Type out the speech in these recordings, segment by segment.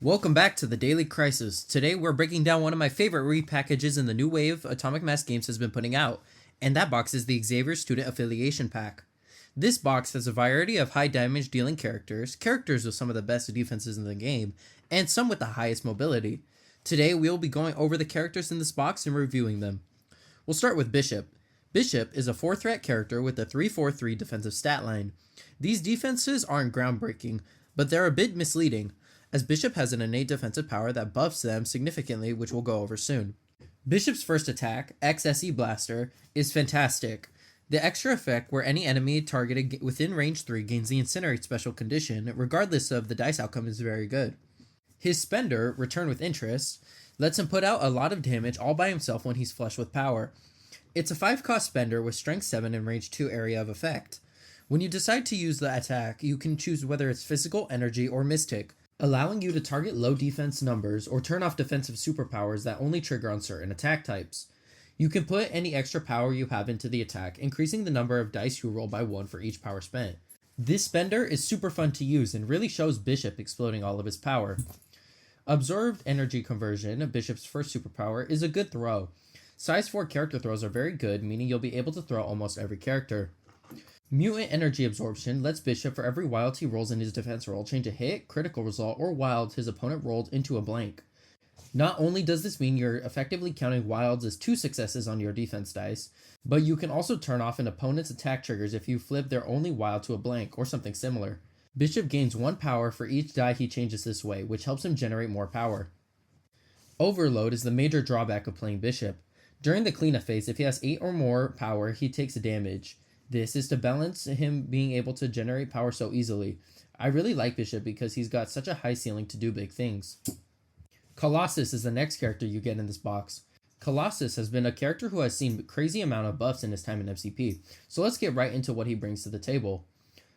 Welcome back to the Daily Crisis. Today we're breaking down one of my favorite repackages in the new wave Atomic Mass Games has been putting out, and that box is the Xavier Student Affiliation Pack. This box has a variety of high damage dealing characters with some of the best defenses in the game, and some with the highest mobility. Today we'll be going over the characters in this box and reviewing them. We'll start with Bishop. Bishop is a 4-threat character with a 3-4-3 defensive stat line. These defenses aren't groundbreaking, but they're a bit misleading, as Bishop has an innate defensive power that buffs them significantly, which we'll go over soon. Bishop's first attack, XSE Blaster, is fantastic. The extra effect where any enemy targeted within range 3 gains the Incinerate special condition, regardless of the dice outcome, is very good. His Spender, Return with Interest, lets him put out a lot of damage all by himself when he's flush with power. It's a 5-cost Spender with Strength 7 and Range 2 area of effect. When you decide to use the attack, you can choose whether it's Physical, Energy, or Mystic, allowing you to target low defense numbers or turn off defensive superpowers that only trigger on certain attack types. You can put any extra power you have into the attack, increasing the number of dice you roll by 1 for each power spent. This Spender is super fun to use and really shows Bishop exploding all of his power. Absorbed Energy Conversion, Bishop's first superpower, is a good throw. Size 4 character throws are very good, meaning you'll be able to throw almost every character. Mutant Energy Absorption lets Bishop, for every wild he rolls in his defense roll, change a hit, critical result, or wild his opponent rolled into a blank. Not only does this mean you're effectively counting wilds as 2 successes on your defense dice, but you can also turn off an opponent's attack triggers if you flip their only wild to a blank or something similar. Bishop gains 1 power for each die he changes this way, which helps him generate more power. Overload is the major drawback of playing Bishop. During the cleanup phase, if he has 8 or more power, he takes a damage. This is to balance him being able to generate power so easily. I really like Bishop because he's got such a high ceiling to do big things. Colossus is the next character you get in this box. Colossus has been a character who has seen a crazy amount of buffs in his time in FCP, so let's get right into what he brings to the table.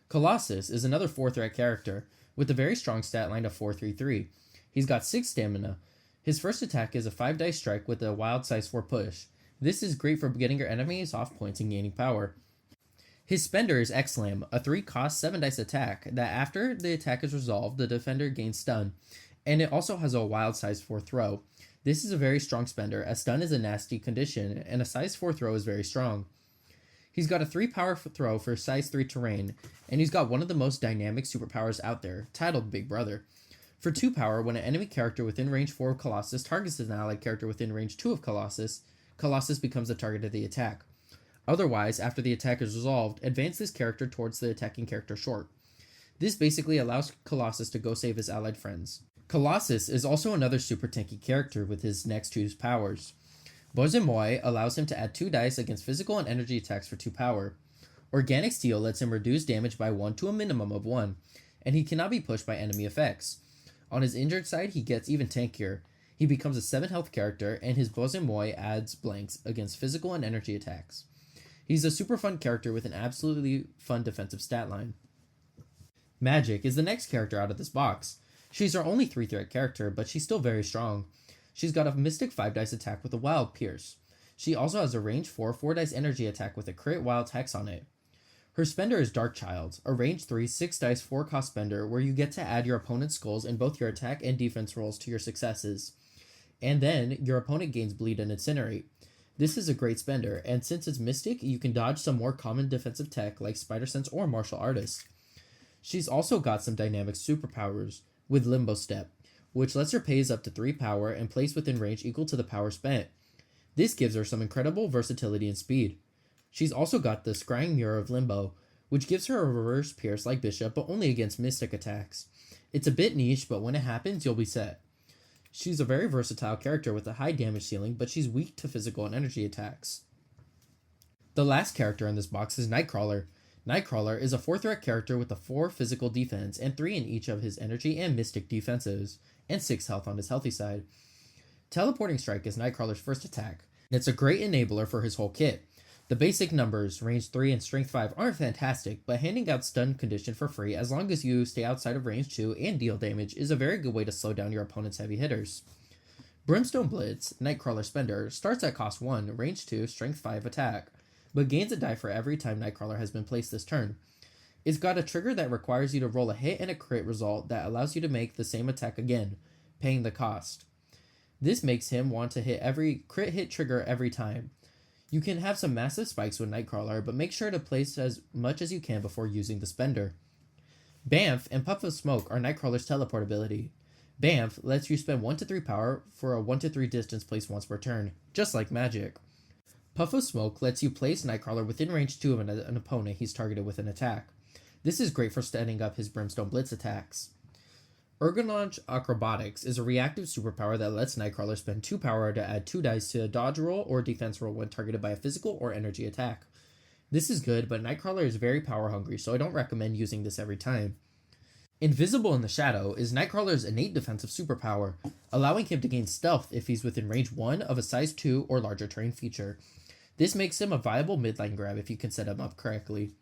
Colossus is another 4-threat character, with a very strong stat line of 4-3-3. He's got 6 stamina. His first attack is a 5-dice strike with a wild size 4 push. This is great for getting your enemies off points and gaining power. His Spender is X-Slam, a 3-cost 7-dice attack that after the attack is resolved, the defender gains stun, and it also has a wild size 4 throw. This is a very strong Spender, as stun is a nasty condition, and a size 4 throw is very strong. He's got a 3-power throw for size 3 terrain, and he's got one of the most dynamic superpowers out there, titled Big Brother. For 2 power, when an enemy character within range 4 of Colossus targets an allied character within range 2 of Colossus, Colossus becomes the target of the attack. Otherwise, after the attack is resolved, advance this character towards the attacking character short. This basically allows Colossus to go save his allied friends. Colossus is also another super tanky character with his next 2 powers. Bozemoi allows him to add 2 dice against physical and energy attacks for 2 power. Organic Steel lets him reduce damage by 1 to a minimum of 1, and he cannot be pushed by enemy effects. On his injured side, he gets even tankier. He becomes a 7 health character, and his Bozemoi adds blanks against physical and energy attacks. He's a super fun character with an absolutely fun defensive stat line. Magik is the next character out of this box. She's our only 3-threat character, but she's still very strong. She's got a Mystic 5-dice attack with a Wild Pierce. She also has a range 4 4-dice energy attack with a crit Wild Hex on it. Her Spender is Darkchild, a range 3 6-dice 4-cost Spender where you get to add your opponent's skulls in both your attack and defense rolls to your successes. And then, your opponent gains Bleed and Incinerate. This is a great Spender, and since it's Mystic, you can dodge some more common defensive tech like Spider Sense or Martial Artist. She's also got some dynamic superpowers, with Limbo Step, which lets her pays up to 3 power and place within range equal to the power spent. This gives her some incredible versatility and speed. She's also got the Scrying Mirror of Limbo, which gives her a reverse pierce like Bishop, but only against Mystic attacks. It's a bit niche, but when it happens, you'll be set. She's a very versatile character with a high damage ceiling, but she's weak to physical and energy attacks. The last character in this box is Nightcrawler. Nightcrawler is a 4-threat character with a 4 physical defense and 3 in each of his energy and mystic defenses, and 6 health on his healthy side. Teleporting Strike is Nightcrawler's first attack, and it's a great enabler for his whole kit. The basic numbers, range 3 and strength 5, aren't fantastic, but handing out stun condition for free as long as you stay outside of range 2 and deal damage is a very good way to slow down your opponent's heavy hitters. Brimstone Blitz, Nightcrawler Spender, starts at cost 1, range 2, strength 5 attack, but gains a die for every time Nightcrawler has been placed this turn. It's got a trigger that requires you to roll a hit and a crit result that allows you to make the same attack again, paying the cost. This makes him want to hit every crit hit trigger every time. You can have some massive spikes with Nightcrawler, but make sure to place as much as you can before using the spender. Bamf and Puff of Smoke are Nightcrawler's teleport ability. Bamf lets you spend 1 to 3 power for a 1 to 3 distance placed once per turn, just like Magik. Puff of Smoke lets you place Nightcrawler within range 2 of an opponent he's targeted with an attack. This is great for standing up his Brimstone Blitz attacks. Ergonomic Acrobatics is a reactive superpower that lets Nightcrawler spend 2 power to add 2 dice to a dodge roll or defense roll when targeted by a physical or energy attack. This is good, but Nightcrawler is very power hungry, so I don't recommend using this every time. Invisible in the Shadow is Nightcrawler's innate defensive superpower, allowing him to gain stealth if he's within range 1 of a size 2 or larger terrain feature. This makes him a viable midline grab if you can set him up correctly.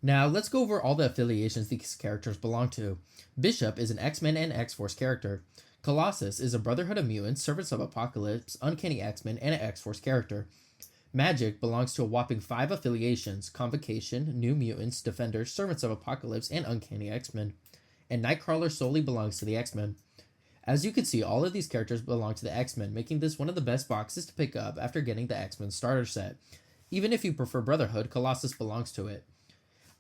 Now, let's go over all the affiliations these characters belong to. Bishop is an X-Men and X-Force character. Colossus is a Brotherhood of Mutants, Servants of Apocalypse, Uncanny X-Men, and an X-Force character. Magik belongs to a whopping 5 affiliations: Convocation, New Mutants, Defenders, Servants of Apocalypse, and Uncanny X-Men. And Nightcrawler solely belongs to the X-Men. As you can see, all of these characters belong to the X-Men, making this one of the best boxes to pick up after getting the X-Men starter set. Even if you prefer Brotherhood, Colossus belongs to it.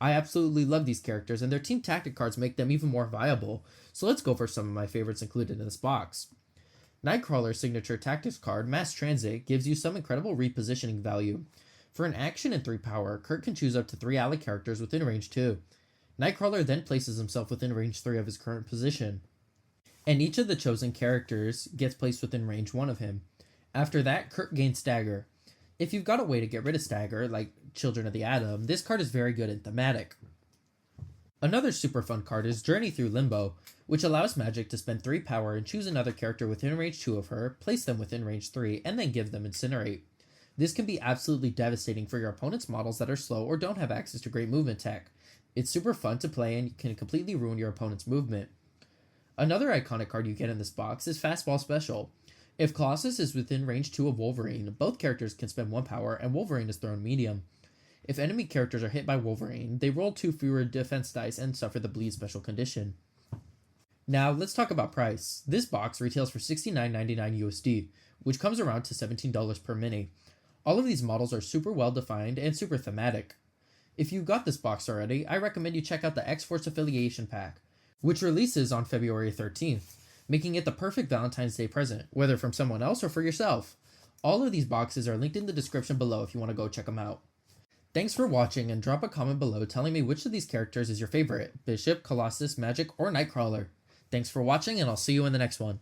I absolutely love these characters, and their team tactic cards make them even more viable, so let's go over some of my favorites included in this box. Nightcrawler's signature tactics card, Mass Transit, gives you some incredible repositioning value. For an action and 3 power, Kurt can choose up to 3 ally characters within range 2. Nightcrawler then places himself within range 3 of his current position, and each of the chosen characters gets placed within range 1 of him. After that, Kurt gains Stagger. If you've got a way to get rid of Stagger, like Children of the Atom, this card is very good and thematic. Another super fun card is Journey Through Limbo, which allows Magik to spend 3 power and choose another character within range 2 of her, place them within range 3, and then give them Incinerate. This can be absolutely devastating for your opponent's models that are slow or don't have access to great movement tech. It's super fun to play and can completely ruin your opponent's movement. Another iconic card you get in this box is Fastball Special. If Colossus is within range 2 of Wolverine, both characters can spend 1 power and Wolverine is thrown medium. If enemy characters are hit by Wolverine, they roll 2 fewer defense dice and suffer the bleed special condition. Now, let's talk about price. This box retails for $69.99 USD, which comes around to $17 per mini. All of these models are super well defined and super thematic. If you got this box already, I recommend you check out the X-Force Affiliation pack, which releases on February 13th, making it the perfect Valentine's Day present, whether from someone else or for yourself. All of these boxes are linked in the description below if you want to go check them out. Thanks for watching, and drop a comment below telling me which of these characters is your favorite: Bishop, Colossus, Magik, or Nightcrawler. Thanks for watching, and I'll see you in the next one.